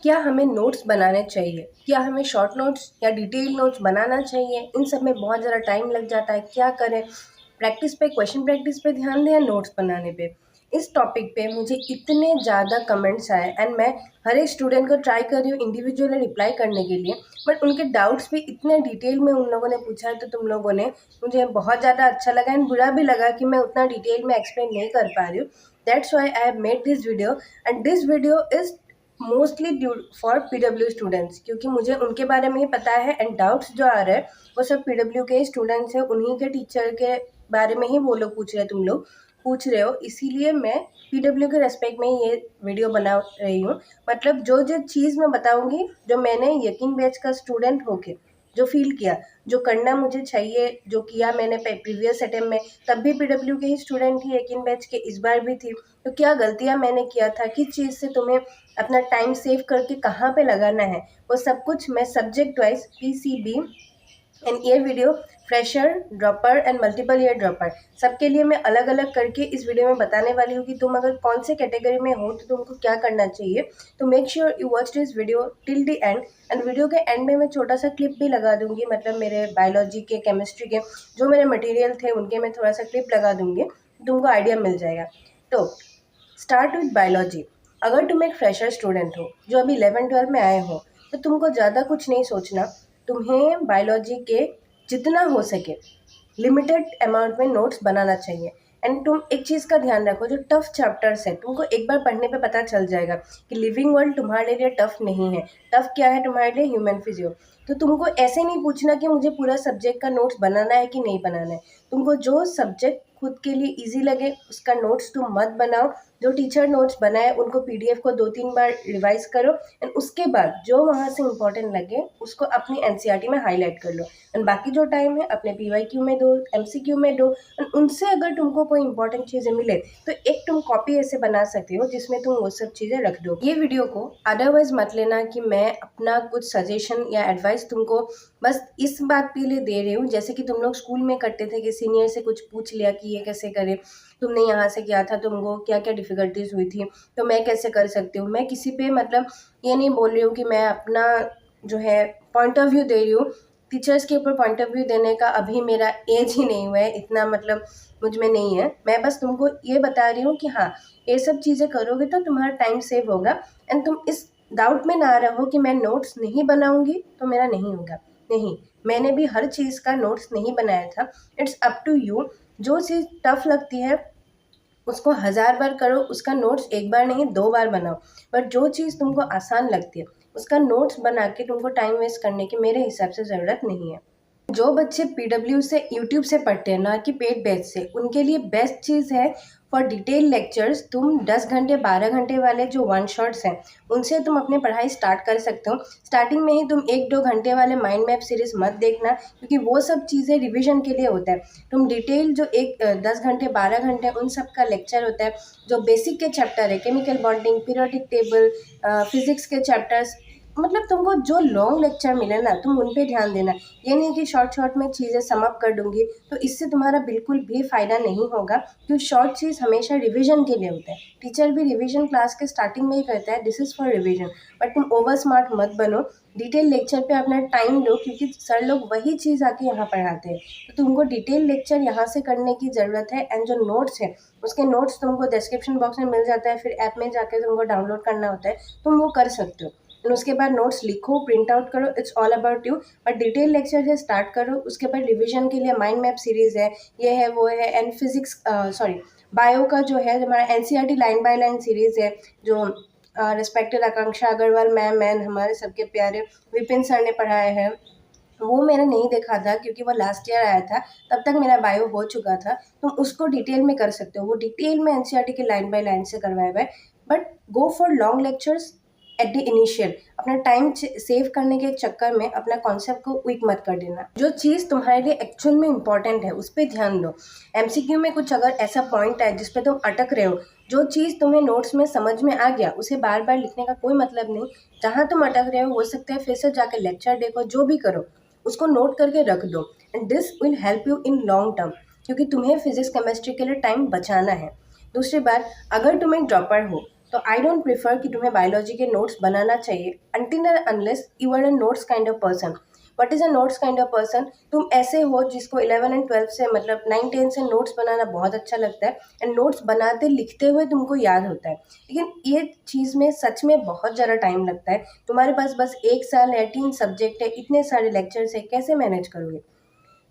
क्या हमें नोट्स बनाने चाहिए? क्या हमें शॉर्ट नोट्स या डिटेल नोट्स बनाना चाहिए? इन सब में बहुत ज़्यादा टाइम लग जाता है, क्या करें? क्वेश्चन प्रैक्टिस पे ध्यान दें या नोट्स बनाने पे? इस टॉपिक पे मुझे इतने ज़्यादा कमेंट्स आए एंड मैं हर एक स्टूडेंट को ट्राई कर रही हूँ इंडिविजुअली रिप्लाई करने के लिए, बट उनके डाउट्स भी इतने डिटेल में उन लोगों ने पूछा है, तो तुम लोगों ने, मुझे बहुत ज़्यादा अच्छा लगा एंड बुरा भी लगा कि मैं उतना डिटेल में एक्सप्लेन नहीं कर पा रही हूँ। That's why I have made this video and this video is mostly due for PW students, क्योंकि मुझे उनके बारे में ही पता है एंड डाउट्स जो आ रहे हैं वो सब पीडब्ल्यू के स्टूडेंट्स हैं, उन्हीं के टीचर के बारे में ही वो लोग पूछ रहे हैं, तुम लोग पूछ रहे हो, इसीलिए मैं पीडब्ल्यू के रेस्पेक्ट में ये वीडियो बना रही हूँ। मतलब जो जो चीज़ मैं बताऊँगी, जो मैंने यकीन बैच का स्टूडेंट होके जो फील किया, जो करना मुझे चाहिए, जो किया मैंने प्रीवियस अटेम्प्ट में, तब भी पीडब्ल्यू के ही स्टूडेंट थी, यकीन बैच के इस बार भी थी, तो क्या गलतियाँ मैंने किया था, किस चीज़ से तुम्हें अपना टाइम सेव करके कहाँ पे लगाना है, वो सब कुछ मैं सब्जेक्ट वाइज पीसीबी एंड ये video fresher, dropper and multiple year dropper सबके लिए मैं अलग अलग करके इस वीडियो में बताने वाली हूँ कि तुम अगर कौन से कैटेगरी में हो तो तुमको क्या करना चाहिए। तो make sure you watch this video till the end and video के एंड में मैं छोटा सा क्लिप भी लगा दूंगी, मतलब मेरे बायोलॉजी के, केमिस्ट्री के जो मेरे मटेरियल थे उनके मैं थोड़ा सा क्लिप लगा दूंगी, तुमको आइडिया मिल जाएगा। तो स्टार्ट विथ बायोलॉजी। अगर तुम एक फ्रेशर स्टूडेंट हो जो अभी 11-12 में आए हो, तो तुमको ज़्यादा कुछ नहीं सोचना, तुम्हें बायोलॉजी के जितना हो सके लिमिटेड अमाउंट में नोट्स बनाना चाहिए। एंड तुम एक चीज़ का ध्यान रखो, जो टफ चैप्टर्स है तुमको एक बार पढ़ने पे पता चल जाएगा कि लिविंग वर्ल्ड तुम्हारे लिए टफ नहीं है। टफ क्या है तुम्हारे लिए? Human physio. तो तुमको ऐसे नहीं पूछना कि मुझे पूरा सब्जेक्ट का नोट्स बनाना है कि नहीं बनाना है। तुमको जो सब्जेक्ट खुद के लिए इजी लगे उसका नोट्स तुम मत बनाओ। जो टीचर नोट्स बनाए उनको पीडीएफ को 2-3 बार रिवाइज करो एंड उसके बाद जो वहाँ से इम्पोर्टेंट लगे उसको अपनी एनसीईआरटी में हाईलाइट कर लो एंड बाकी जो टाइम है अपने पीवाईक्यू में दो, एमसीक्यू में दो एंड उनसे अगर तुमको कोई इंपॉर्टेंट चीज़ें मिले तो एक तुम कॉपी ऐसे बना सकते हो जिसमें तुम वो सब चीज़ें रख दो। ये वीडियो को अदरवाइज मत लेना कि मैं अपना कुछ सजेशन या एडवाइस तुमको बस इस बात के लिए दे रही हूँ, जैसे कि तुम लोग स्कूल में करते थे कि सीनियर से कुछ पूछ लिया कि ये कैसे करें, तुमने यहाँ से किया था, तुमको क्या क्या डिफ़िकल्टीज हुई थी, तो मैं कैसे कर सकती हूँ। मैं किसी पे मतलब ये नहीं बोल रही हूँ कि मैं अपना जो है पॉइंट ऑफ व्यू दे रही हूँ। टीचर्स के ऊपर पॉइंट ऑफ व्यू देने का अभी मेरा एज ही नहीं हुआ है, इतना मतलब मुझ में नहीं है। मैं बस तुमको ये बता रही हूँ कि हाँ, ये सब चीज़ें करोगे तो तुम्हारा टाइम सेव होगा एंड तुम इस डाउट में ना रहो कि मैं नोट्स नहीं बनाऊँगी तो मेरा नहीं होगा। नहीं, मैंने भी हर चीज़ का नोट्स नहीं बनाया था। It's up to you. जो चीज़ टफ लगती है उसको 1000 बार करो, उसका नोट्स एक बार नहीं 2 बार बनाओ। बट जो चीज़ तुमको आसान लगती है उसका नोट्स बना के तुमको टाइम वेस्ट करने की मेरे हिसाब से ज़रूरत नहीं है। जो बच्चे पीडब्ल्यू से यूट्यूब से पढ़ते हैं ना कि पेड बैच से, उनके लिए बेस्ट चीज़ है फॉर डिटेल लेक्चर्स, तुम 10 घंटे 12 घंटे वाले जो वन शॉट्स हैं उनसे तुम अपनी पढ़ाई स्टार्ट कर सकते हो। स्टार्टिंग में ही तुम 1-2 घंटे वाले माइंड मैप सीरीज मत देखना, क्योंकि वो सब चीज़ें रिविजन के लिए होता है। तुम डिटेल जो 10 घंटे 12 घंटे उन सब का लेक्चर होता है, जो बेसिक के चैप्टर है, chemical bonding, periodic table, physics के चैप्टर्स, मतलब तुमको जो लॉन्ग लेक्चर मिले ना तुम उन पे ध्यान देना। ये नहीं कि शॉर्ट शॉर्ट में चीज़ें सम अप कर दूंगी, तो इससे तुम्हारा बिल्कुल भी फ़ायदा नहीं होगा, क्योंकि शॉर्ट चीज़ हमेशा रिवीजन के लिए होता है। टीचर भी रिवीजन क्लास के स्टार्टिंग में ही कहता है this is for revision, but तुम ओवर स्मार्ट मत बनो। डिटेल लेक्चर पे अपना टाइम दो, क्योंकि सर लोग वही चीज़ आके यहाँ पढ़ाते हैं, तो तुमको डिटेल लेक्चर यहाँ से करने की ज़रूरत है। एंड जो नोट्स है उसके नोट्स तुमको डिस्क्रिप्शन बॉक्स में मिल जाता है, फिर ऐप में जाकर तुमको डाउनलोड करना होता है, तुम वो कर सकते हो। उसके बाद नोट्स लिखो, प्रिंट आउट करो, it's all about you. But detail lecture से स्टार्ट करो, उसके बाद रिवीजन के लिए माइंड मैप सीरीज़ है, ये है वो है, एंड फिजिक्स बायो का जो है हमारा NCERT line by line series है, जो respected Akanksha Agarwal ma'am and हमारे सबके प्यारे विपिन सर ने पढ़ाए हैं। वो मैंने नहीं देखा था क्योंकि वो लास्ट ईयर आया था, तब तक मेरा बायो हो चुका था। तुम उसको डिटेल में कर सकते हो, वो डिटेल में एनसीईआरटी के लाइन बाय लाइन से करवाया हुआ है। But go for long lectures at the initial. अपना टाइम सेव करने के चक्कर में अपना कॉन्सेप्ट को वीक मत कर देना। जो चीज़ तुम्हारे लिए एक्चुअल में इंपॉर्टेंट है उस पर ध्यान दो। एमसीक्यू में कुछ अगर ऐसा पॉइंट है जिस पे तुम अटक रहे हो, जो चीज़ तुम्हें नोट्स में समझ में आ गया उसे बार बार लिखने का कोई मतलब नहीं। जहाँ तुम अटक रहे हो सकता है फिर से जाकर लेक्चर देखो, जो भी करो उसको नोट करके रख दो and this will help you in long term, क्योंकि तुम्हें फिजिक्स केमिस्ट्री के लिए टाइम बचाना है। दूसरी बात, अगर तुम एक ड्रॉपर हो तो आई डोंट प्रिफर कि तुम्हें बायोलॉजी के नोट्स बनाना चाहिए until and unless you are a notes kind of person. What is a notes kind of person? तुम ऐसे हो जिसको 11 एंड 12 से मतलब 9 10 से नोट्स बनाना बहुत अच्छा लगता है एंड नोट्स बनाते लिखते हुए तुमको याद होता है, लेकिन ये चीज़ में सच में बहुत ज़्यादा टाइम लगता है। तुम्हारे पास बस 1 साल है, 3 सब्जेक्ट है, इतने सारे लेक्चर्स है, कैसे मैनेज करोगे?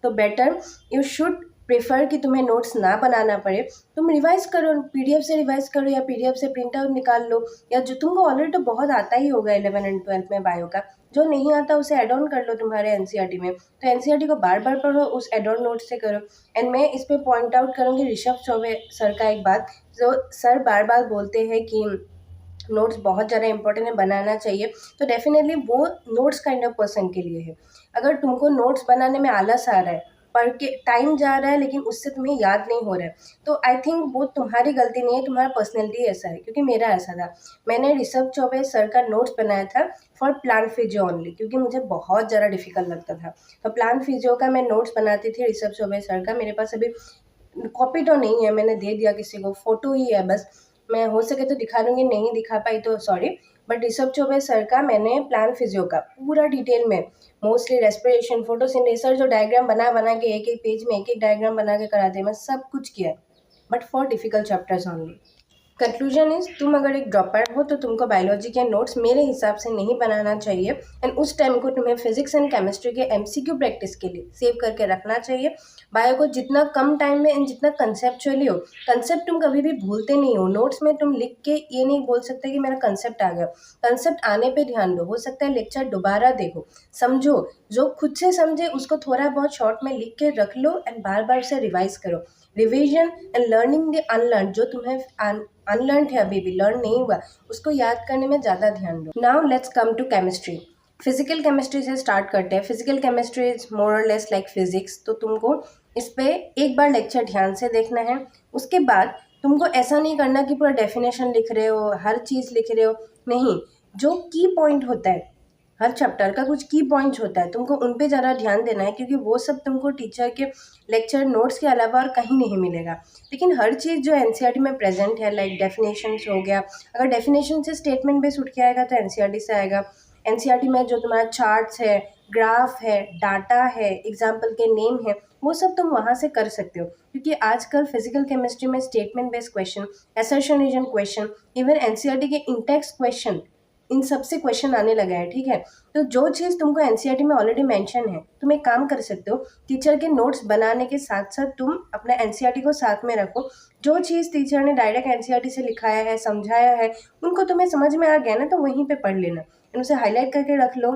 तो बेटर यू शुड प्रेफर कि तुम्हें नोट्स ना बनाना पड़े, तुम रिवाइज करो, पीडीएफ से रिवाइज करो या पीडीएफ से प्रिंट आउट निकाल लो, या जो तुमको ऑलरेडी तो बहुत आता ही होगा 11 एंड 12 में बायो का, जो नहीं आता उसे एड ऑन कर लो तुम्हारे एनसीईआरटी में। तो एनसीईआरटी को बार बार पढ़ो, उस एड ऑन नोट से करो। एंड मैं इस पर पॉइंट आउट करूँगी ऋषभ चौबे सर का एक बात, जो सर बार बार बोलते हैं कि नोट्स बहुत ज़्यादा इंपॉर्टेंट है, बनाना चाहिए। तो डेफिनेटली वो नोट्स काइंड ऑफ पर्सन के लिए है। अगर तुमको नोट्स बनाने में आलस आ रहा है, पढ़ के टाइम जा रहा है लेकिन उससे तुम्हें याद नहीं हो रहा है, तो आई थिंक वो तुम्हारी गलती नहीं है, तुम्हारा पर्सनैलिटी ऐसा है। क्योंकि मेरा ऐसा था, मैंने ऋषभ चौबे सर का नोट्स बनाया था फॉर प्लांट फिजियो ओनली, क्योंकि मुझे बहुत ज़्यादा डिफिकल्ट लगता था। तो प्लांट फिजियो का मैं नोट्स बनाती थी ऋषभ चौबे सर का। मेरे पास अभी कॉपी तो नहीं है, मैंने दे दिया किसी को, फोटो ही है बस। मैं हो सके तो दिखा दूंगी, नहीं दिखा पाई तो sorry. But Rishabh Choubey sir का मैंने प्लान फिजियो का पूरा डिटेल में, मोस्टली रेस्पिरेशन, फोटोसिंथेसिस, जो डायग्राम बना बना के एक एक पेज में एक एक डायग्राम बना के कराते हैं, मैं सब कुछ किया है, but for difficult chapters only. Conclusion is, तुम अगर एक ड्रॉप आउट हो तो तुमको बायोलॉजी के नोट्स मेरे हिसाब से नहीं बनाना चाहिए एंड उस टाइम को तुम्हें फिजिक्स एंड केमिस्ट्री के एमसीक्यू प्रैक्टिस के लिए सेव करके रखना चाहिए। बायो को जितना कम टाइम में एंड जितना कंसेप्चुअली हो, कंसेप्ट तुम कभी भी भूलते नहीं हो। नोट्स में तुम लिख के ये नहीं बोल सकते कि मेरा कंसेप्ट आ गया, कंसेप्ट आने पे ध्यान दो। हो सकता है लेक्चर दोबारा देखो, समझो, जो खुद से समझे उसको थोड़ा बहुत शॉर्ट में लिख के रख लो एंड बार बार उसे रिवाइज करो। Revision and learning the unlearn, जो तुम्हें अनलर्न है अभी भी लर्न नहीं हुआ, उसको याद करने में ज़्यादा ध्यान दो। Now let's come to chemistry. Physical chemistry से स्टार्ट करते हैं। फिजिकल केमिस्ट्री इज मोर और लेस लाइक फिजिक्स। तो तुमको इस पे एक बार लेक्चर ध्यान से देखना है। उसके बाद तुमको ऐसा नहीं करना कि पूरा डेफिनेशन लिख रहे हो, हर चीज़ लिख रहे हो, नहीं। जो की पॉइंट होता है, हर चैप्टर का कुछ की पॉइंट्स होता है, तुमको उन पे ज़्यादा ध्यान देना है, क्योंकि वो सब तुमको टीचर के लेक्चर नोट्स के अलावा और कहीं नहीं मिलेगा। लेकिन हर चीज़ जो एनसीईआरटी में प्रेजेंट है, लाइक डेफिनेशंस हो गया, अगर डेफिनेशन से स्टेटमेंट बेस उठ के आएगा तो एनसीईआरटी से आएगा। एनसीईआरटी में जो तुम्हारा चार्ट्स है, ग्राफ है, डाटा है, एग्जाम्पल के नेम है, वो सब तुम वहाँ से कर सकते हो। क्योंकि आजकल फिजिकल केमिस्ट्री में statement based question, assertion reason question, even NCERT के इंटेक्स्ट क्वेश्चन, इन सब से क्वेश्चन आने लगा है, ठीक है। तो जो चीज़ तुमको एनसीईआरटी में ऑलरेडी मेंशन है, तुम एक काम कर सकते हो, टीचर के नोट्स बनाने के साथ साथ तुम अपना एनसीईआरटी को साथ में रखो। जो चीज़ टीचर ने डायरेक्ट एनसीईआरटी से लिखाया है, समझाया है, उनको तुम्हें समझ में आ गया ना, तो वहीं पे पढ़ लेना, उसे हाईलाइट करके रख लो,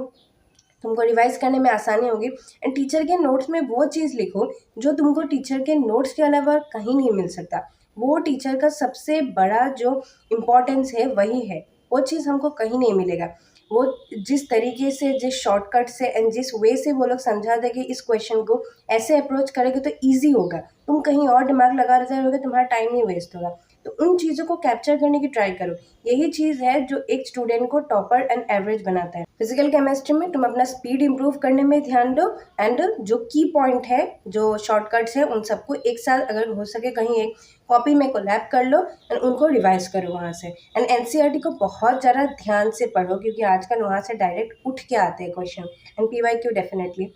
तुमको रिवाइज करने में आसानी होगी। एंड टीचर के नोट्स में वो चीज़ लिखो जो तुमको टीचर के नोट्स के अलावा कहीं नहीं मिल सकता। वो टीचर का सबसे बड़ा जो इम्पोर्टेंस है वही है, वो चीज़ हमको कहीं नहीं मिलेगा। वो जिस तरीके से, जिस शॉर्टकट से एंड जिस वे से वो लोग समझा देंगे इस क्वेश्चन को, ऐसे अप्रोच करेंगे तो ईजी होगा। तुम कहीं और दिमाग लगा रहे रहोगे, तुम्हारा टाइम ही वेस्ट होगा। तो उन चीज़ों को कैप्चर करने की ट्राई करो। यही चीज़ है जो एक स्टूडेंट को टॉपर एंड एवरेज बनाता है। फिजिकल केमिस्ट्री में तुम अपना स्पीड इंप्रूव करने में ध्यान दो एंड जो की पॉइंट है, जो शॉर्टकट्स है, उन सबको एक साथ अगर हो सके कहीं एक कॉपी में कोलैब कर लो एंड उनको रिवाइज करो वहाँ से। एंड एनसीईआरटी को बहुत ज़्यादा ध्यान से पढ़ो, क्योंकि आजकल वहाँ से डायरेक्ट उठ के आते हैं question, and PYQ definitely.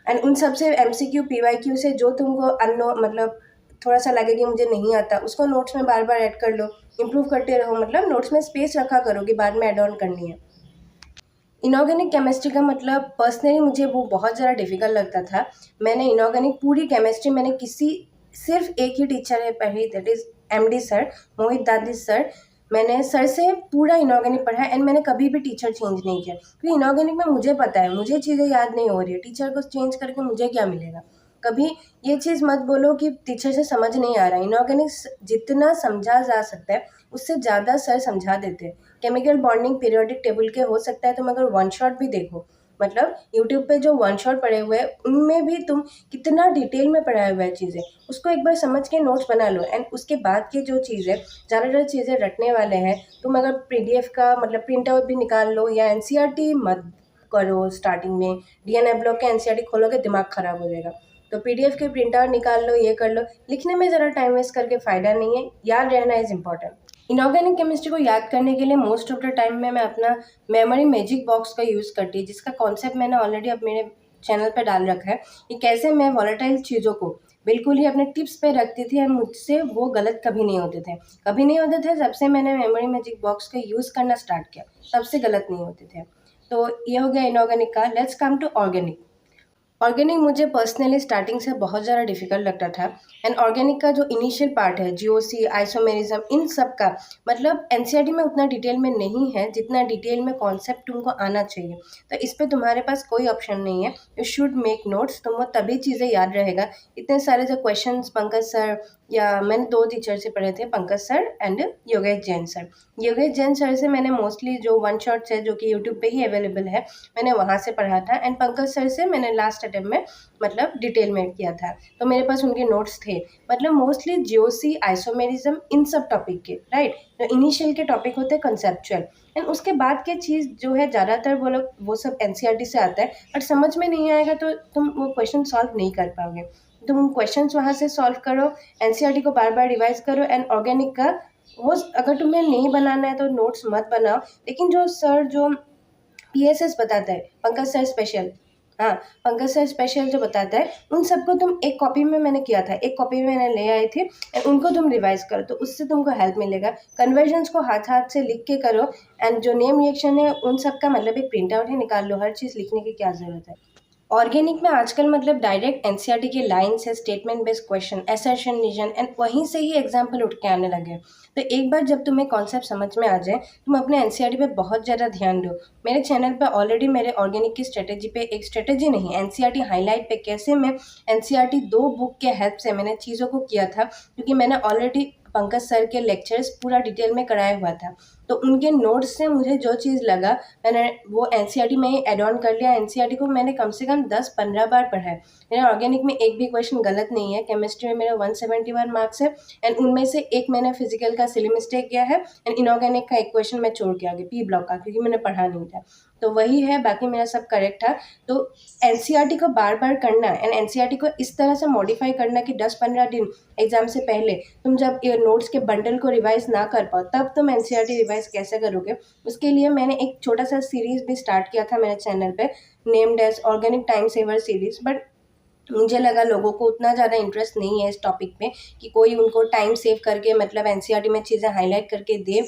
And उन सबसे एमसीक्यू पीवाईक्यू से जो तुमको अनो मतलब थोड़ा सा लगे कि मुझे नहीं आता, उसको नोट्स में बार बार ऐड कर लो, इंप्रूव करते रहो। मतलब नोट्स में स्पेस रखा करो कि बाद में ऐड ऑन करनी है। इनऑर्गेनिक केमिस्ट्री का मतलब पर्सनली मुझे वो बहुत ज़्यादा डिफिकल्ट लगता था। मैंने इनऑर्गेनिक पूरी केमिस्ट्री मैंने सिर्फ एक ही टीचर है पढ़ी, दैट इज़ एमडी सर, मोहित दादी सर। मैंने सर से पूरा इनऑर्गेनिक पढ़ा एंड मैंने कभी भी टीचर चेंज नहीं किया, क्योंकि इनऑर्गेनिक में मुझे पता है, मुझे चीज़ें याद नहीं हो रही है, टीचर को चेंज करके मुझे क्या मिलेगा। कभी ये चीज़ मत बोलो कि टीचर से समझ नहीं आ रहा है। इनऑर्गेनिक जितना समझा जा सकता है उससे ज़्यादा सर समझा देते हैं। केमिकल बॉन्डिंग पीरियोडिक टेबल के हो सकता है तुम अगर वन शॉट भी देखो, मतलब यूट्यूब पे जो वन शॉट पढ़े हुए हैं उनमें भी तुम कितना डिटेल में पढ़ाया हुआ है चीज़ें, उसको एक बार समझ के नोट्स बना लो। एंड उसके बाद की जो चीज़ है, ज़्यादातर चीज़ें रटने वाले हैं, तुम अगर पीडीएफ का मतलब प्रिंट आउट भी निकाल लो, या एनसीईआरटी मत करो स्टार्टिंग में, डीएनए ब्लॉक के एनसीईआरटी खोलोगे दिमाग ख़राब हो जाएगा। तो पीडीएफ के प्रिंट आउट निकाल लो, ये कर लो। लिखने में ज़रा टाइम वेस्ट करके फ़ायदा नहीं है, याद रहना इज़ इम्पॉर्टेंट। इनऑर्गेनिक केमिस्ट्री को याद करने के लिए मोस्ट ऑफ द टाइम में मैं अपना मेमोरी मैजिक बॉक्स का यूज़ करती हूँ, जिसका कॉन्सेप्ट मैंने ऑलरेडी अब मेरे चैनल पर डाल रखा है कि कैसे मैं वॉलेटाइल चीज़ों को बिल्कुल ही अपने टिप्स पे रखती थी और मुझसे वो गलत कभी नहीं होते थे। जब से मैंने मेमोरी मैजिक बॉक्स का यूज़ करना स्टार्ट किया, तब से गलत नहीं होते थे। तो ये हो गया इनऑर्गेनिक का। Let's come to organic. Organic मुझे पर्सनली स्टार्टिंग से बहुत ज़्यादा डिफिकल्ट लगता था। एंड ऑर्गेनिक का जो इनिशियल पार्ट है, जीओसी, आइसोमेरिज्म, इन सब का मतलब एनसीईआरटी में उतना डिटेल में नहीं है जितना डिटेल में कॉन्सेप्ट तुमको आना चाहिए। तो इस पे तुम्हारे पास कोई ऑप्शन नहीं है, यू शुड मेक नोट्स। तुमको तभी चीज़ें याद रहेगा। इतने सारे जो क्वेश्चंस पंकज सर या मैंने 2 टीचर से पढ़े थे, Pankaj sir and Yogesh Jain sir. Yogesh Jain sir से मैंने मोस्टली जो वन शॉट्स है जो कि यूट्यूब पे ही अवेलेबल है, मैंने वहाँ से पढ़ा था। एंड पंकज सर से मैंने लास्ट अटेम्प्ट में मतलब डिटेल में किया था, तो मेरे पास उनके नोट्स थे। मतलब मोस्टली जीओसी, आइसोमेरिज्म, इन सब टॉपिक के, राइट। जो इनिशियल के टॉपिक होते हैं कंसेप्चुअल, एंड उसके बाद के चीज़ जो है ज़्यादातर वो लोग वो सब एनसीईआरटी से आता है। बट समझ में नहीं आएगा तो तुम वो क्वेश्चन सॉल्व नहीं कर पाओगे। तुम क्वेश्चंस वहाँ से सॉल्व करो, एनसीईआरटी को बार बार रिवाइज करो। एंड ऑर्गेनिक का वो अगर तुम्हें नहीं बनाना है तो नोट्स मत बनाओ। लेकिन जो सर जो पीएसएस बताता है, पंकज सर स्पेशल, हाँ, पंकज सर स्पेशल जो बताता है, उन सबको तुम एक कॉपी में मैंने किया था, एक कॉपी में मैंने ले आई थी, एंड उनको तुम रिवाइज करो तो उससे तुमको हेल्प मिलेगा। कन्वर्जन्स को हाथ हाथ से लिख के करो। एंड जो नेम रिएक्शन है उन सब का मतलब एक प्रिंट आउट ही निकाल लो, हर चीज़ लिखने की क्या ज़रूरत है। ऑर्गेनिक में आजकल मतलब डायरेक्ट एनसीईआरटी के लाइन्स है, statement based question, assertion, reason, and वहीं से ही एग्जाम्पल उठ के आने लगे। तो एक बार जब तुम्हें कॉन्सेप्ट समझ में आ जाए, तुम अपने एनसीईआरटी पे बहुत ज़्यादा ध्यान दो। मेरे चैनल पे ऑलरेडी मेरे ऑर्गेनिक की स्ट्रेटेजी पे, एक स्ट्रेटेजी नहीं, एनसीईआरटी हाईलाइट पे कैसे मैं एनसीईआरटी 2 बुक के हेल्प से मैंने चीज़ों को किया था, क्योंकि मैंने ऑलरेडी पंकज सर के लेक्चर्स पूरा डिटेल में कराया हुआ था। तो उनके नोट्स से मुझे जो चीज़ लगा मैंने वो एनसीईआरटी में ही एड ऑन कर लिया। एनसीईआरटी को मैंने कम से कम 10-15 बार पढ़ा है। मेरा ऑर्गेनिक में एक भी क्वेश्चन गलत नहीं है। केमिस्ट्री में मेरा 171 मार्क्स है, एंड उनमें से एक मैंने फिजिकल का सिली मिस्टेक किया है, एंड इनऑर्गेनिक का एक क्वेश्चन मैं छोड़ के आ गई पी ब्लॉक का, क्योंकि मैंने पढ़ा नहीं था। तो वही है, बाकी मेरा सब करेक्ट था। तो एनसीईआरटी को बार बार करना एंड एनसीईआरटी को इस तरह से मॉडिफाई करना कि 10-15 दिन एग्जाम से पहले तुम जब ये नोट्स के बंडल को रिवाइज ना कर पाओ, तब तुम एनसीईआरटी रिवाइज कैसे करोगे। उसके लिए मैंने एक छोटा सा सीरीज भी स्टार्ट किया था मेरे चैनल पे, named as organic time saver series. But मुझे लगा लोगों को उतना ज़्यादा इंटरेस्ट नहीं है इस टॉपिक में कि कोई उनको टाइम सेव करके मतलब एनसीईआरटी में चीज़ें हाईलाइट करके दे।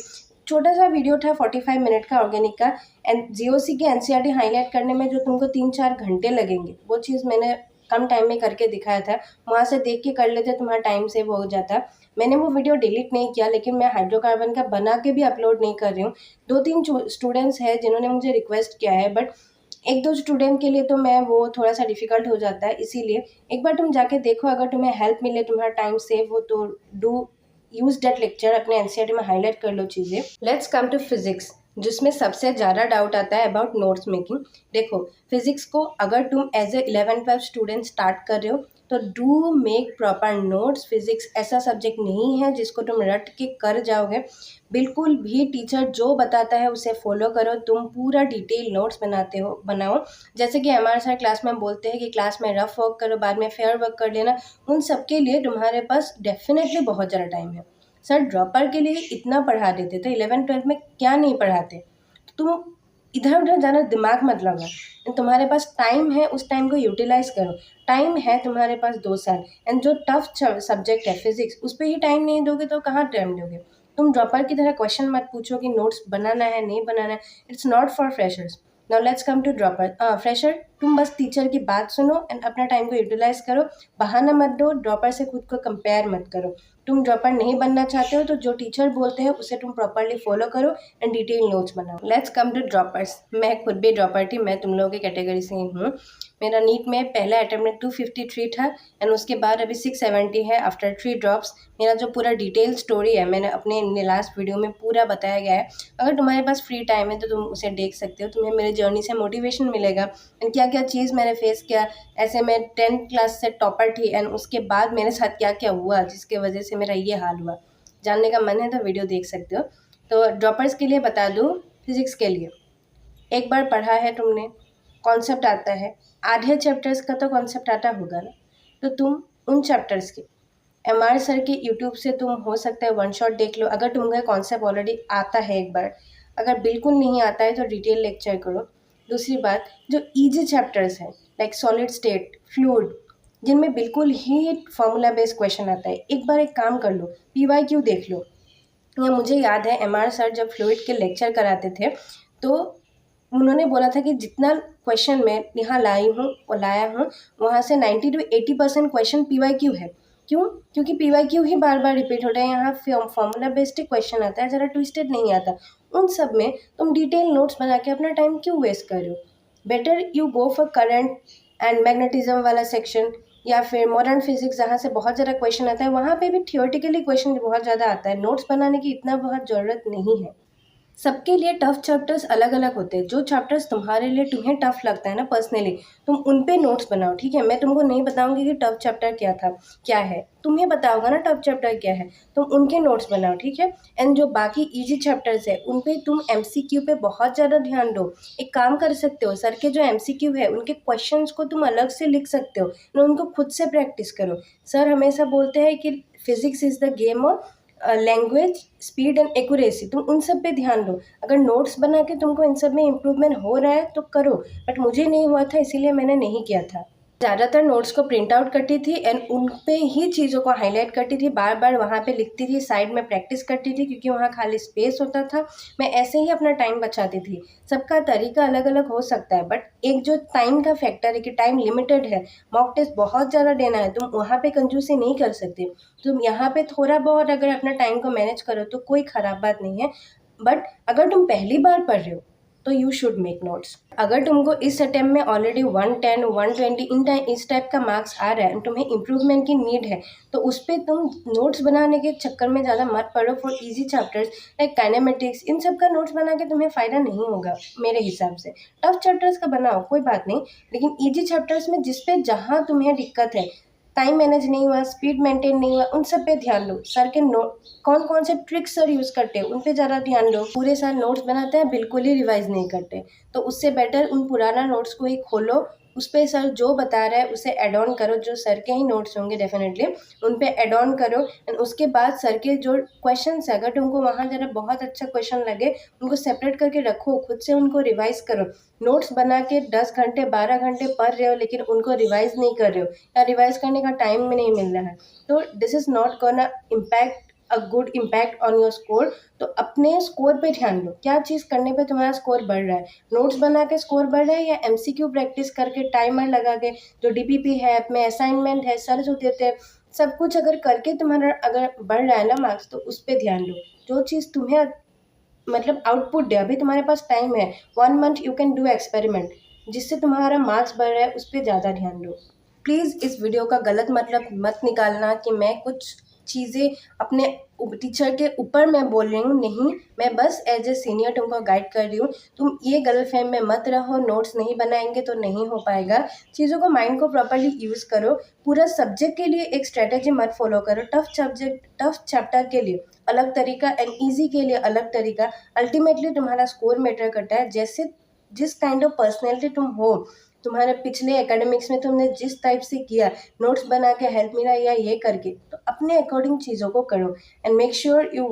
छोटा सा वीडियो था 45 मिनट का ऑर्गेनिक का, एंड जीओसी के एनसीईआरटी हाईलाइट करने में जो तुमको 3-4 घंटे लगेंगे, वो चीज़ मैंने कम टाइम में करके दिखाया था। वहाँ से देख के कर लेते, तुम्हारा टाइम सेव हो जाता। मैंने वो वीडियो डिलीट नहीं किया, लेकिन मैं हाइड्रोकार्बन का बना के भी अपलोड नहीं कर रही हूँ। 2-3 स्टूडेंट्स हैं जिन्होंने मुझे रिक्वेस्ट किया है, बट 1-2 स्टूडेंट के लिए तो मैं वो थोड़ा सा डिफ़िकल्ट हो जाता है। इसीलिए एक बार तुम जाके देखो, अगर तुम्हें हेल्प मिले, तुम्हारा टाइम सेव हो, तो डू यूज़ दैट लेक्चर, अपने एनसीईआरटी में हाईलाइट कर लो चीज़ें। लेट्स कम टू फिजिक्स, जिसमें सबसे ज़्यादा डाउट आता है अबाउट नोट्स मेकिंग। देखो, फिजिक्स को अगर तुम एज ए 11-12 स्टूडेंट स्टार्ट कर रहे हो तो do make proper notes. Physics ऐसा सब्जेक्ट नहीं है जिसको तुम रट के कर जाओगे। बिल्कुल भी टीचर जो बताता है उसे फॉलो करो। तुम पूरा डिटेल नोट्स बनाओ। जैसे कि हमारे साथ क्लास में बोलते हैं कि क्लास में रफ वर्क करो, बाद में फेयर वर्क कर लेना। उन सब के लिए तुम्हारे पास डेफिनेटली बहुत ज़्यादा टाइम है। सर ड्रॉपर के लिए इतना पढ़ा देते तो 11-12 में क्या नहीं पढ़ाते। तुम इधर उधर ज़्यादा दिमाग मत लगाओ। तुम्हारे पास टाइम है, उस टाइम को यूटिलाइज करो। टाइम है तुम्हारे पास 2 साल, एंड जो टफ सब्जेक्ट है फिजिक्स, उस पर ही टाइम नहीं दोगे तो कहाँ टाइम दोगे। तुम ड्रॉपर की तरह क्वेश्चन मत पूछो कि नोट्स बनाना है नहीं बनाना है। It's not for freshers. Now let's come to dropper. Fresher, तुम बस टीचर की बात सुनो एंड अपना टाइम को यूटिलाइज करो। बहाना मत दो, ड्रॉपर से खुद को कंपेयर मत करो। तुम ड्रॉपर नहीं बनना चाहते हो तो जो टीचर बोलते हैं उसे तुम प्रॉपरली फॉलो करो एंड डिटेल नोट्स बनाओ। Let's come to droppers. मैं खुद भी ड्रॉपर थी, मैं तुम लोगों की कैटेगरी से ही हूँ। मेरा नीट में पहला अटेम्प्ट में 253 था, एंड उसके बाद अभी 670 है आफ्टर 3 ड्रॉप्स। मेरा जो पूरा डिटेल स्टोरी है मैंने अपने लास्ट वीडियो में पूरा बताया गया है। अगर तुम्हारे पास फ्री टाइम है तो तुम उसे देख सकते हो। तुम्हें मेरे जर्नी से मोटिवेशन मिलेगा एंड क्या क्या चीज़ मैंने फेस किया। ऐसे मैं 10th क्लास से टॉपर थी, एंड उसके बाद मेरे साथ क्या क्या हुआ जिसके वजह से मेरा ये हाल हुआ। जानने का मन है तो वीडियो देख सकते हो। तो ड्रॉपर्स के लिए बता दूँ, फिजिक्स के लिए एक बार पढ़ा है तुमने, कॉन्सेप्ट आता है, आधे चैप्टर्स का तो कॉन्सेप्ट आता होगा ना, तो तुम उन चैप्टर्स के MR सर के यूट्यूब से तुम हो सकता है वन शॉट देख लो, अगर तुम्हें कॉन्सेप्ट ऑलरेडी आता है एक बार। अगर बिल्कुल नहीं आता है तो डिटेल लेक्चर करो। दूसरी बात, जो ईजी चैप्टर्स हैं लाइक सॉलिड स्टेट, फ्लूइड, जिनमें बिल्कुल ही फॉर्मूला बेस्ड क्वेश्चन आता है, एक बार एक काम कर लो, PYQ देख लो। या मुझे याद है MR सर जब फ्लूइड के लेक्चर कराते थे तो उन्होंने बोला था कि जितना क्वेश्चन मैं यहाँ लाया हूँ वहाँ से 90 to 80% क्वेश्चन PYQ है। क्यों? क्योंकि PYQ ही बार बार रिपीट हो रहा है, यहाँ फॉर्मूला बेस्ड क्वेश्चन आता है, ज़रा ट्विस्टेड नहीं आता। उन सब में तुम डिटेल नोट्स बना के अपना टाइम क्यों वेस्ट कर रहे हो? Better you go for current and magnetism वाला सेक्शन, या फिर मॉडर्न फिजिक्स जहाँ से बहुत ज़्यादा क्वेश्चन आता है, वहाँ पे भी थियोरेटिकली क्वेश्चन बहुत ज़्यादा आता है। नोट्स बनाने की इतना बहुत ज़रूरत नहीं है। सबके लिए टफ चैप्टर्स अलग अलग होते हैं। जो चैप्टर्स तुम्हारे लिए तुम्हें टफ लगता है ना पर्सनली, तुम उन पे नोट्स बनाओ, ठीक है? मैं तुमको नहीं बताऊंगी कि टफ चैप्टर क्या है, तुम्हें बताओगा ना टफ चैप्टर क्या है, तुम उनके नोट्स बनाओ, ठीक है? एंड जो बाकी इजी चैप्टर्स है उन पे तुम MCQ पे बहुत ज़्यादा ध्यान दो। एक काम कर सकते हो, सर के जो MCQ है उनके क्वेश्चंस को तुम अलग से लिख सकते हो, ना उनको खुद से प्रैक्टिस करो। सर हमेशा बोलते हैं कि physics is the game of language, speed and accuracy. तुम उन सब पे ध्यान दो। अगर नोट्स बना के तुमको इन सब में इम्प्रूवमेंट हो रहा है तो करो, बट मुझे नहीं हुआ था इसीलिए मैंने नहीं किया था। ज़्यादातर नोट्स को प्रिंट आउट करती थी एंड उन पे ही चीज़ों को हाईलाइट करती थी, बार बार वहाँ पे लिखती थी, साइड में प्रैक्टिस करती थी क्योंकि वहाँ खाली स्पेस होता था। मैं ऐसे ही अपना टाइम बचाती थी। सबका तरीका अलग अलग हो सकता है, बट एक जो टाइम का फैक्टर है कि टाइम लिमिटेड है, मॉक टेस्ट बहुत ज़्यादा देना है, तुम वहाँ पे कंजूसी नहीं कर सकते। तुम यहाँ पे थोड़ा बहुत अगर अपना टाइम को मैनेज करो तो कोई ख़राब बात नहीं है, बट अगर तुम पहली बार पढ़ रहे हो तो यू शुड मेक नोट्स। अगर तुमको इस अटेम्प्ट में ऑलरेडी 110, 120 इस टाइप का मार्क्स आ रहा है और तुम्हें इम्प्रूवमेंट की नीड है, तो उस पर तुम नोट्स बनाने के चक्कर में ज़्यादा मत पढ़ो। For easy chapters like kinematics, इन सब का नोट्स बना के तुम्हें फ़ायदा नहीं होगा मेरे हिसाब से। टफ चैप्टर्स का बनाओ कोई बात नहीं, लेकिन ईजी चैप्टर्स में जिस पे जहाँ तुम्हें दिक्कत है, टाइम मैनेज नहीं हुआ, स्पीड मेंटेन नहीं हुआ, उन सब पे ध्यान दो। सर के नोट कौन कौन से ट्रिक्स सर यूज़ करते हैं उन पे ज़्यादा ध्यान दो। पूरे साल नोट्स बनाते हैं, बिल्कुल ही रिवाइज नहीं करते, तो उससे बेटर उन पुराना नोट्स को ही खोलो, उस पर सर जो बता रहा है उसे एड ऑन करो। जो सर के ही नोट्स होंगे डेफिनेटली उन पे एड ऑन करो, एंड उसके बाद सर के जो क्वेश्चन है अगर तुमको वहाँ ज़रा बहुत अच्छा क्वेश्चन लगे उनको सेपरेट करके रखो, खुद से उनको रिवाइज करो। नोट्स बना के 10 घंटे 12 घंटे पढ़ रहे हो लेकिन उनको रिवाइज नहीं कर रहे हो या रिवाइज करने का टाइम में नहीं मिल रहा है, तो this is not gonna impact a good impact on your score. तो अपने स्कोर पे ध्यान दो, क्या चीज़ करने पे तुम्हारा स्कोर बढ़ रहा है, नोट्स बना के स्कोर बढ़ रहा है या MCQ प्रैक्टिस करके टाइमर लगा के, जो DPP है ऐप में असाइनमेंट है सर जो देते हैं, सब कुछ अगर करके तुम्हारा अगर बढ़ रहा है ना मार्क्स, तो उस पर ध्यान दो। जो चीज़ तुम्हें मतलब आउटपुट दे, अभी तुम्हारे पास टाइम है, 1 month you can do experiment जिससे तुम्हारा मार्क्स बढ़ रहा है, उस पर ज़्यादा ध्यान दो। प्लीज़ इस वीडियो का गलत मतलब मत निकालना कि मैं कुछ चीज़ें अपने टीचर के ऊपर मैं बोल रही हूँ, नहीं, मैं बस एज ए सीनियर तुमको गाइड कर रही हूँ। तुम ये गलतफहमी में मत रहो, नोट्स नहीं बनाएंगे तो नहीं हो पाएगा। चीज़ों को माइंड को प्रॉपर्ली यूज़ करो। पूरा सब्जेक्ट के लिए एक स्ट्रेटेजी मत फॉलो करो, टफ चैप्टर के लिए अलग तरीका एंड ईजी के लिए अलग तरीका। अल्टीमेटली तुम्हारा स्कोर मैटर करता है, जैसे जिस काइंड ऑफ पर्सनैलिटी तुम हो, तुम्हारे पिछले एकेडमिक्स में तुमने जिस टाइप से किया, नोट्स बना के हेल्प मिला या ये करके, तो अपने अकॉर्डिंग चीज़ों को करो। And make sure you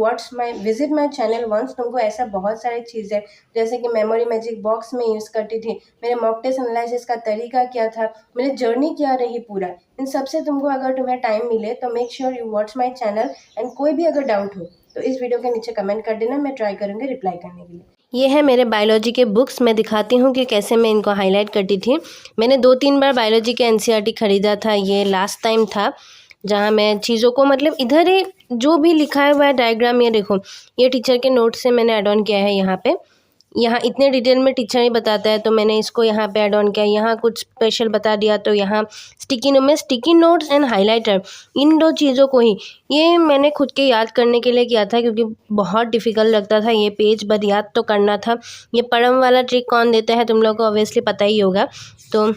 visit my channel once. तुमको ऐसा बहुत सारी चीज़ें जैसे कि मेमोरी मैजिक बॉक्स में यूज़ करती थी, मेरे मॉक टेस्ट एनालिसिस का तरीका क्या था, मेरी जर्नी क्या रही पूरा, इन सबसे तुमको अगर तुम्हें टाइम मिले तो make sure you watch my channel. And कोई भी अगर डाउट हो तो इस वीडियो के नीचे कमेंट कर देना, मैं ट्राई करूँगी रिप्लाई करने के लिए। ये है मेरे बायोलॉजी के बुक्स, मैं दिखाती हूँ कि कैसे मैं इनको हाईलाइट करती थी। मैंने 2-3 बार बायोलॉजी के NCERT ख़रीदा था, ये लास्ट टाइम था जहाँ मैं चीज़ों को मतलब इधर ही जो भी लिखा हुआ है डायग्राम, ये देखो, ये टीचर के नोट से मैंने ऐड ऑन किया है। यहाँ इतने डिटेल में टीचर ही बताता है तो मैंने इसको यहाँ पे ऐड ऑन किया। यहाँ कुछ स्पेशल बता दिया तो यहाँ स्टिकी नोट्स एंड हाइलाइटर, इन 2 चीज़ों को ही ये मैंने खुद के याद करने के लिए किया था क्योंकि बहुत डिफ़िकल्ट लगता था ये पेज, बस याद तो करना था। ये परम वाला ट्रिक कौन देता है तुम लोग को ऑब्वियसली पता ही होगा। तो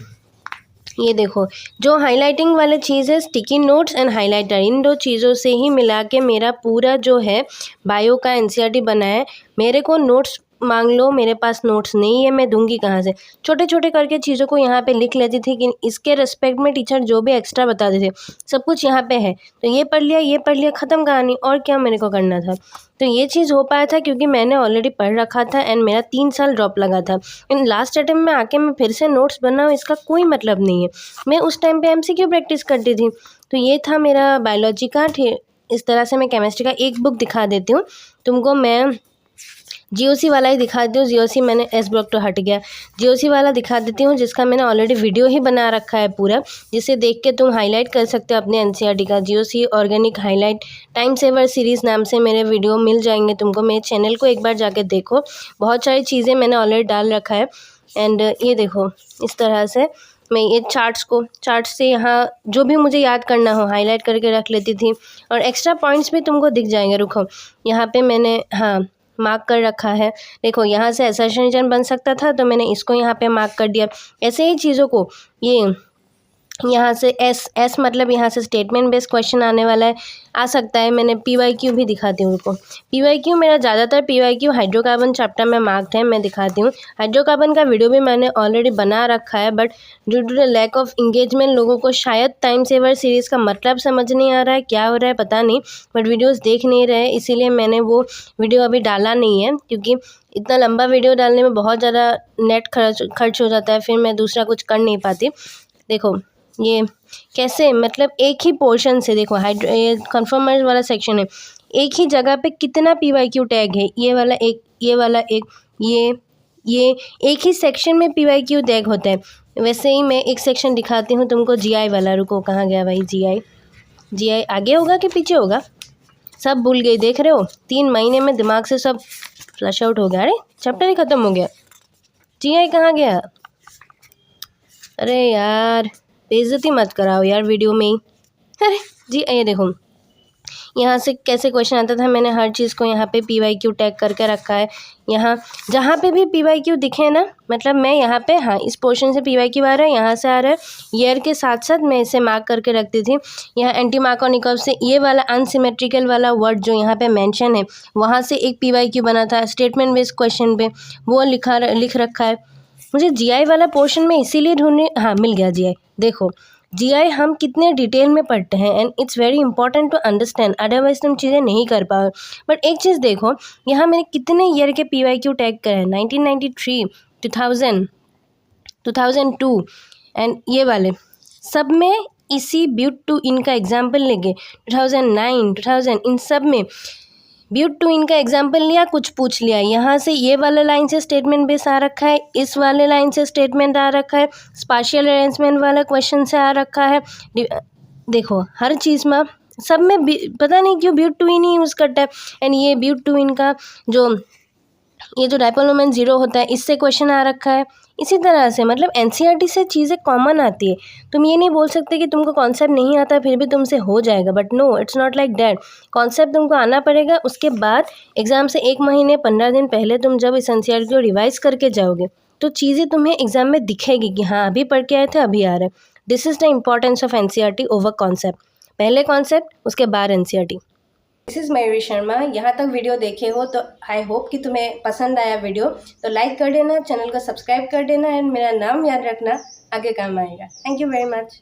ये देखो, जो हाइलाइटिंग वाले चीज़ है, स्टिकी नोट्स एंड हाइलाइटर, इन 2 चीज़ों से ही मिला के मेरा पूरा जो है बायो का NCERT बना है। मेरे को नोट्स मांग लो, मेरे पास नोट्स नहीं है, मैं दूंगी कहाँ से। छोटे छोटे करके चीज़ों को यहाँ पे लिख लेती थी कि इसके रिस्पेक्ट में टीचर जो भी एक्स्ट्रा बताते थे सब कुछ यहाँ पे है, तो ये पढ़ लिया, ख़त्म कहानी, और क्या मेरे को करना था। तो ये चीज़ हो पाया था क्योंकि मैंने ऑलरेडी पढ़ रखा था एंड मेरा 3 साल ड्रॉप लगा था। इन लास्ट अटेम्प्ट में आके मैं फिर से नोट्स बनाऊँ, इसका कोई मतलब नहीं है। मैं उस टाइम पे MCQ प्रैक्टिस करती थी। तो ये था मेरा बायोलॉजी का। इस तरह से मैं केमिस्ट्री का एक बुक दिखा देती हूँ तुमको। मैं GOC वाला ही दिखाती हूँ। GOC मैंने S ब्लॉक तो हट गया, GOC वाला दिखा देती हूँ जिसका मैंने ऑलरेडी वीडियो ही बना रखा है पूरा, जिसे देख के तुम हाईलाइट कर सकते हो अपने NCERT का। GOC organic highlight time saver series नाम से मेरे वीडियो मिल जाएंगे तुमको। मेरे चैनल को एक बार जाके देखो, बहुत सारी चीज़ें मैंने ऑलरेडी डाल रखा है। एंड ये देखो, इस तरह से मैं ये चार्ट से यहाँ जो भी मुझे याद करना हो हाईलाइट करके रख लेती थी, और एक्स्ट्रा पॉइंट्स भी तुमको दिख जाएंगे। रुको, यहाँ पे मैंने मार्क कर रखा है। देखो, यहाँ से असर्शन रीजन बन सकता था तो मैंने इसको यहाँ पे मार्क कर दिया। ऐसे ही चीज़ों को ये यहाँ से एस मतलब यहाँ से स्टेटमेंट बेस्ड क्वेश्चन आने वाला है, आ सकता है। मैंने PYQ भी दिखाती हूँ उनको। PYQ मेरा ज़्यादातर PYQ हाइड्रोकार्बन चैप्टर में मार्क्ड है, मैं दिखाती हूँ। हाइड्रोकार्बन का वीडियो भी मैंने ऑलरेडी बना रखा है, but due to the lack of engagement लोगों को शायद टाइम सेवर सीरीज़ का मतलब समझ नहीं आ रहा है, क्या हो रहा है पता नहीं, बट वीडियोज़ देख नहीं रहे, इसीलिए मैंने वो वीडियो अभी डाला नहीं है। क्योंकि इतना लंबा वीडियो डालने में बहुत ज़्यादा नेट खर्च हो जाता है, फिर मैं दूसरा कुछ कर नहीं पाती। देखो ये कैसे, मतलब एक ही पोर्शन से, देखो ये कन्फर्मर्स वाला सेक्शन है, एक ही जगह पे कितना PYQ टैग है, ये वाला एक, ये वाला एक, ये एक ही सेक्शन में PYQ टैग होता है। वैसे ही मैं एक सेक्शन दिखाती हूँ तुमको, GI वाला। रुको, कहाँ गया भाई GI आगे होगा कि पीछे होगा, सब भूल गई, देख रहे हो 3 महीने में दिमाग से सब फ्लश आउट हो गया। अरे चैप्टर ही ख़त्म हो गया, GI कहाँ गया? अरे यार, बेइज्जती मत कराओ यार वीडियो में ही। अरे जी, ये देखो यहाँ से कैसे क्वेश्चन आता था, मैंने हर चीज़ को यहाँ पे PYQ टैग करके रखा है। यहाँ जहाँ पे भी PYQ दिखे ना, मतलब मैं यहाँ पे, हाँ इस पोर्शन से PYQ आ रहा है, यहाँ से आ रहा है, ईयर के साथ साथ मैं इसे मार्क करके रखती थी। यहाँ एंटी मार्कोनिकॉव से ये वाला अनसिमेट्रिकल वाला वर्ड जो यहाँ पे मेंशन है, वहाँ से एक PYQ बना था स्टेटमेंट बेस्ड क्वेश्चन पे, वो लिख रखा है। मुझे GI वाला पोर्शन में इसीलिए ढूंढने, हाँ मिल गया GI। देखो GI हम कितने डिटेल में पढ़ते हैं and it's very important to understand, otherwise तुम चीज़ें नहीं कर पाओ। बट एक चीज़ देखो, यहाँ मैंने कितने ईयर के PYQ टैग करे हैं, 1993, 2000, 2002 एंड ये वाले सब में इसी ब्यूट टू इन का एग्जाम्पल लेंगे। 2009, 2000 इन सब में ब्यूट टू इनका एग्जाम्पल लिया, कुछ पूछ लिया, यहाँ से ये वाले लाइन से स्टेटमेंट बेस आ रखा है, इस वाले लाइन से स्टेटमेंट आ रखा है, स्पाशियल अरेंजमेंट वाला क्वेश्चन से आ रखा है। देखो हर चीज़ में, सब में पता नहीं क्यों but two in he use करता है। एंड ये ब्यूट टू इन का ये जो डायपोल मोमेंट 0 होता है, इससे क्वेश्चन आ रखा है। इसी तरह से मतलब NCERT से चीज़ें कॉमन आती है। तुम ये नहीं बोल सकते कि तुमको कॉन्सेप्ट नहीं आता फिर भी तुमसे हो जाएगा, but no, it's not like that. Concept तुमको आना पड़ेगा, उसके बाद एग्ज़ाम से 1 महीने 15 दिन पहले तुम जब इस NCERT को रिवाइज करके जाओगे तो चीज़ें तुम्हें एग्ज़ाम में दिखेगी कि हाँ अभी पढ़ के आए थे, अभी आ रहा है। This is the importance of NCERT over concept. पहले कॉन्सेप्ट, उसके बाद NCERT। This is Mayuri Sharma. यहाँ तक वीडियो देखे हो तो आई होप कि तुम्हें पसंद आया वीडियो, तो लाइक कर देना, चैनल को सब्सक्राइब कर देना एंड मेरा नाम याद रखना, आगे काम आएगा। Thank you very much.